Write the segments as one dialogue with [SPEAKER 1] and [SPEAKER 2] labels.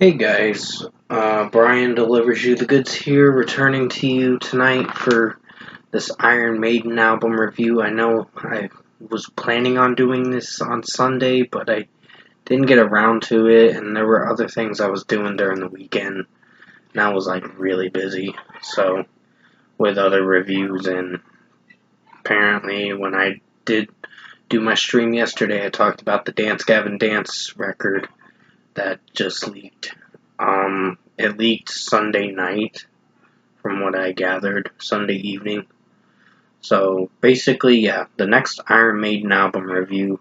[SPEAKER 1] Hey guys, Brian delivers you the goods here, returning to you tonight for this Iron Maiden album review. I know I was planning on doing this on Sunday, but I didn't get around to it, and there were other things I was doing during the weekend, and I was like really busy, so with other reviews, and apparently when I did do my stream yesterday, I talked about the Dance Gavin Dance record that just leaked. It leaked Sunday night, from what I gathered, Sunday evening. So basically, yeah, the next Iron Maiden album review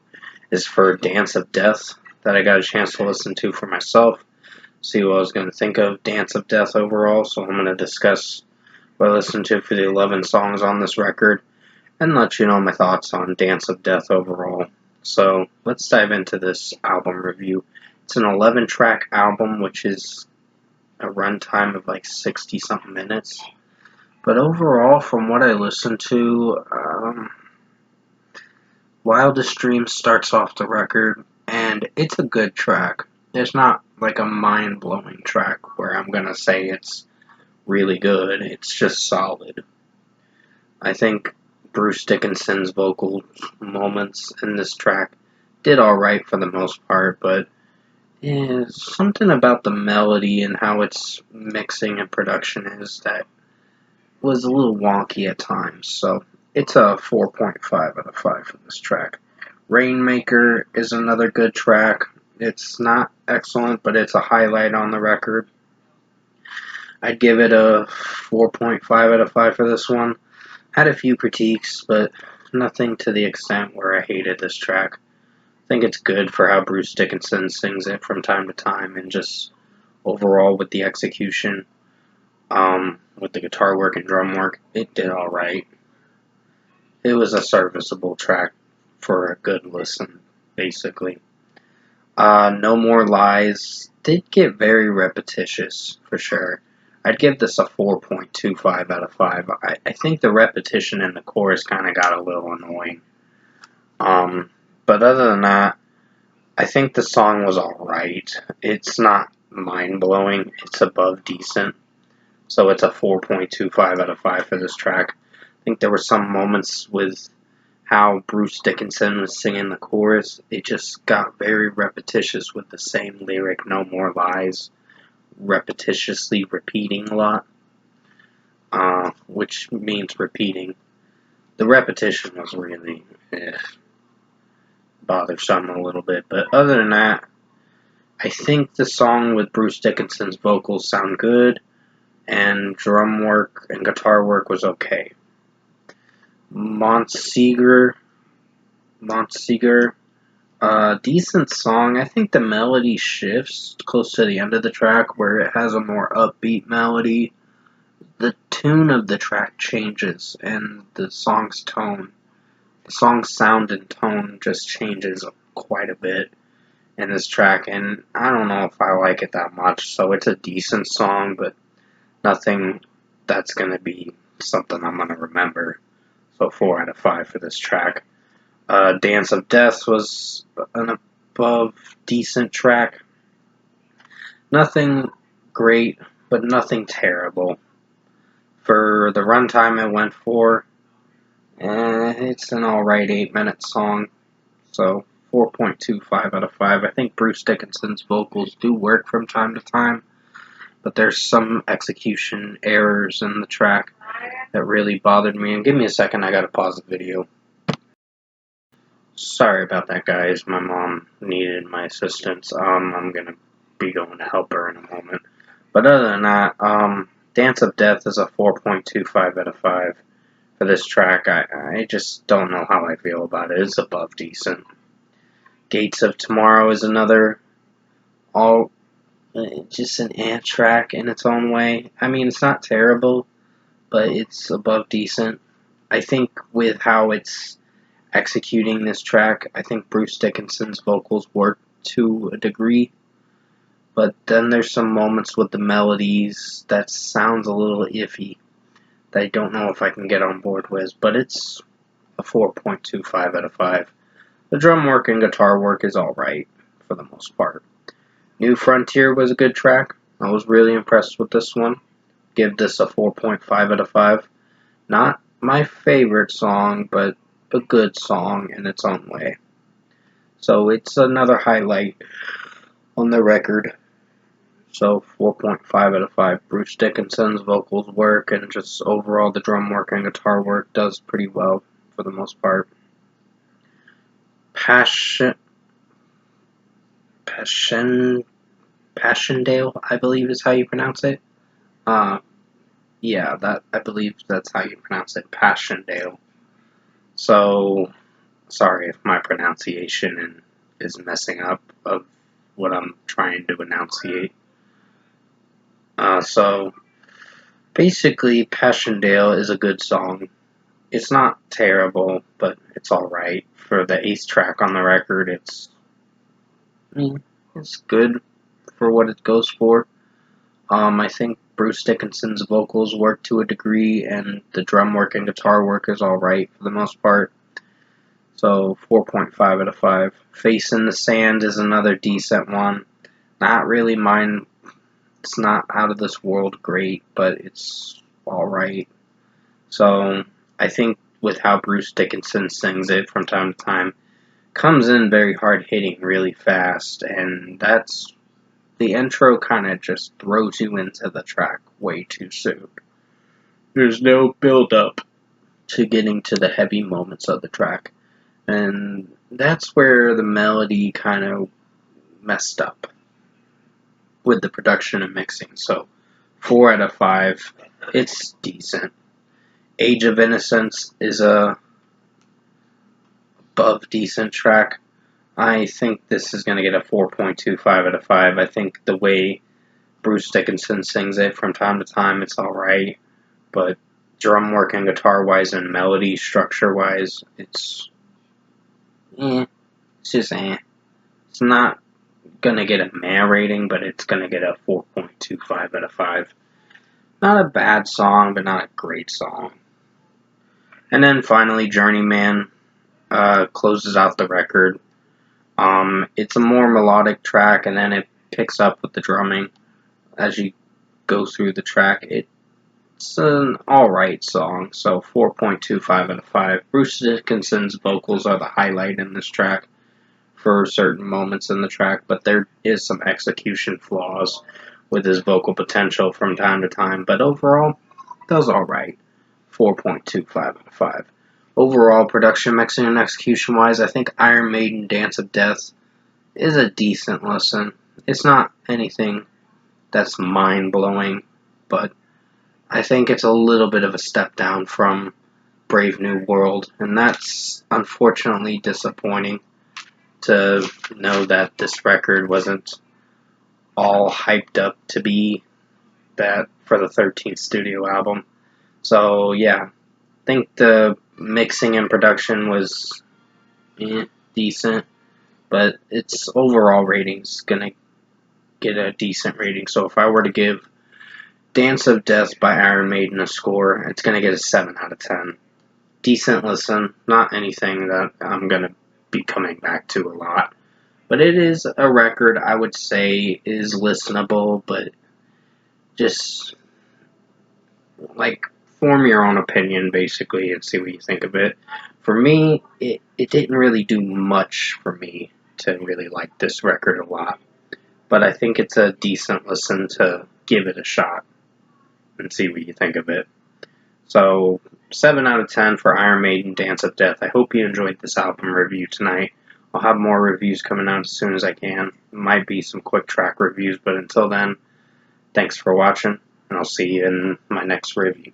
[SPEAKER 1] is for Dance of Death that I got a chance to listen to for myself, see what I was going to think of Dance of Death overall. So I'm going to discuss what I listened to for the 11 songs on this record and let you know my thoughts on Dance of Death overall. So let's dive into this album review. It's an 11-track album, which is a runtime of like 60-something minutes. But overall, from what I listened to, Wildest Dreams starts off the record, and it's a good track. It's not like a mind-blowing track where I'm going to say it's really good. It's just solid. I think Bruce Dickinson's vocal moments in this track did alright for the most part, but something about the melody and how its mixing and production is that was a little wonky at times. So it's a 4.5 out of 5 for this track. Rainmaker is another good track. It's not excellent, but it's a highlight on the record. I'd give it a 4.5 out of 5 for this one. Had a few critiques, but nothing to the extent where I hated this track. I think it's good for how Bruce Dickinson sings it from time to time, and just overall with the execution, with the guitar work and drum work, it did alright. It was a serviceable track for a good listen, basically. No More Lies did get very repetitious, for sure. I'd give this a 4.25 out of 5. I think the repetition in the chorus kind of got a little annoying. But other than that, I think the song was alright. It's not mind-blowing. It's above decent. So it's a 4.25 out of 5 for this track. I think there were some moments with how Bruce Dickinson was singing the chorus. It just got very repetitious with the same lyric, No More Lies, repetitiously repeating a lot, which means repeating. The repetition was really bothersome a little bit, but other than that, I think the song with Bruce Dickinson's vocals sound good, and drum work and guitar work was okay. Montseeger, decent song. I think the melody shifts close to the end of the track where it has a more upbeat melody. The tune of the track changes, and the song's sound and tone just changes quite a bit in this track, and I don't know if I like it that much. So it's a decent song, but nothing that's going to be something I'm going to remember. So 4 out of 5 for this track. Dance of Death was an above decent track. Nothing great, but nothing terrible. For the runtime it went for, it's an alright 8-minute song. So 4.25 out of 5. I think Bruce Dickinson's vocals do work from time to time, but there's some execution errors in the track that really bothered me. And give me a second, I gotta pause the video. Sorry about that, guys. My mom needed my assistance. I'm gonna be going to help her in a moment. But other than that, Dance of Death is a 4.25 out of 5 for this track. I just don't know how I feel about it. It's above decent. Gates of Tomorrow is another just an ant track in its own way. I mean, it's not terrible, but it's above decent. I think with how it's executing this track, I think Bruce Dickinson's vocals work to a degree, but then there's some moments with the melodies that sounds a little iffy that I don't know if I can get on board with, but it's a 4.25 out of 5. The drum work and guitar work is alright for the most part. New Frontier was a good track. I was really impressed with this one. Give this a 4.5 out of 5. Not my favorite song, but a good song in its own way. So it's another highlight on the record. So 4.5 out of 5. Bruce Dickinson's vocals work and just overall the drum work and guitar work does pretty well for the most part. Passchendaele, I believe is how you pronounce it. Yeah, that I believe that's how you pronounce it, Passchendaele. So, sorry if my pronunciation is messing up of what I'm trying to enunciate. So, basically, Passchendaele is a good song. It's not terrible, but it's alright. For the 8th track on the record, it's good for what it goes for. I think Bruce Dickinson's vocals work to a degree, and the drum work and guitar work is alright for the most part. So 4.5 out of 5. Face in the Sand is another decent one. Not really mine. It's not out of this world great, but it's alright. So I think with how Bruce Dickinson sings it from time to time, comes in very hard hitting really fast, and that's the intro kind of just throws you into the track way too soon. There's no build up to getting to the heavy moments of the track. And that's where the melody kind of messed up with the production and mixing. So 4 out of 5. It's decent. Age of Innocence is a above decent track. I think this is going to get a 4.25 out of 5. I think the way Bruce Dickinson sings it from time to time, it's alright. But drum work and guitar wise and melody structure wise, it's just It's not gonna get a meh rating, but it's gonna get a 4.25 out of 5. Not a bad song, but not a great song. And then finally, Journeyman closes out the record. It's a more melodic track, and then it picks up with the drumming as you go through the track. It's an alright song, so 4.25 out of 5. Bruce Dickinson's vocals are the highlight in this track for certain moments in the track, but there is some execution flaws with his vocal potential from time to time, but overall, does alright. 4.25 out of 5. Overall, production, mixing, and execution wise, I think Iron Maiden Dance of Death is a decent listen. It's not anything that's mind blowing, but I think it's a little bit of a step down from Brave New World, and that's unfortunately disappointing to know that this record wasn't all hyped up to be that for the 13th studio album. So yeah, I think the mixing and production was decent, but its overall rating's gonna get a decent rating. So if I were to give Dance of Death by Iron Maiden a score, it's gonna get a 7 out of 10. Decent listen, not anything that I'm gonna be coming back to a lot. But it is a record I would say is listenable, but just like form your own opinion basically and see what you think of it. For me, it didn't really do much for me to really like this record a lot. But I think it's a decent listen to give it a shot and see what you think of it. So 7 out of 10 for Iron Maiden Dance of Death. I hope you enjoyed this album review tonight. I'll have more reviews coming out as soon as I can. Might be some quick track reviews, but until then, thanks for watching, and I'll see you in my next review.